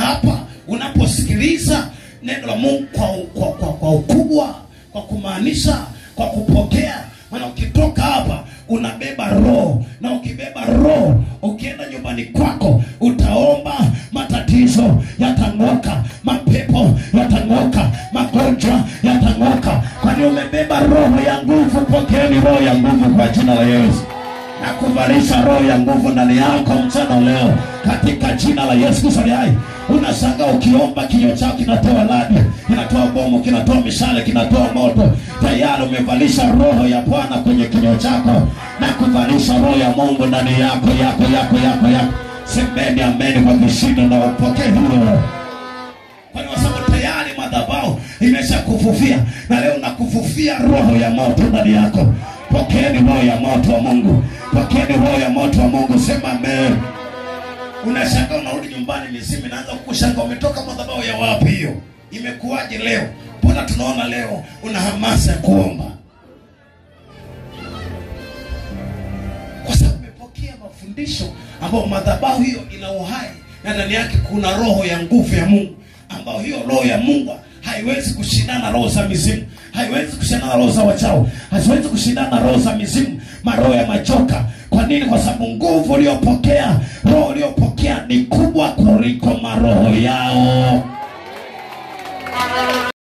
hapa unaposikiliza neno la Mungu kwa ukubwa, kwa kumaanisha, kwa kupokea, maana ukitoka hapa unabeba roho, na ukibeba roho ukienda nyumbani kwako utaomba, matatizo yatang'oka, mapepo yatang'oka, magonjwa yatang'oka, kwani umebeba roho ya nguvu. Pokeeni roho ya nguvu kwa jina la Yesu, na kuvalisha roho ya nguvu ndani yako mchana leo katika jina la Yesu Kristo. Unashangaa ukiomba kinywa chako kinatoa radi, kinatoa bomu, kinatoa mishale, kinatoa moto. Tayari umevalisha roho ya Bwana kwenye kinywa chako, na kuvalisha roho ya Mungu ndani yako. Semeni amen kwa kishindo na upokee hiyo. Kwa sababu tayari madhabahu imeshakufufia, na leo nakufufia roho ya moto ndani yako. Pokeeni roho ya moto wa Mungu. Pokeeni roho ya moto wa Mungu. Sema amen. Unashangaa unarudi nyumbani mizimu inaanza kukushangaa, umetoka madhabahu ya wapi hiyo? Imekuwaje leo? Mbona tunaona leo una hamasa ya kuomba? Kwa sababu umepokea mafundisho ambayo madhabahu hiyo ina uhai, na ndani yake kuna roho ya nguvu ya Mungu, ambayo hiyo roho ya Mungu haiwezi kushindana na roho za mizimu, haiwezi kushindana na roho za wachawi, haiwezi kushindana na roho za mizimu, maroho ya majoka. Kwa nini? Kwa sababu nguvu uliyopokea, roho uliyopokea ni kubwa kuliko maroho yao.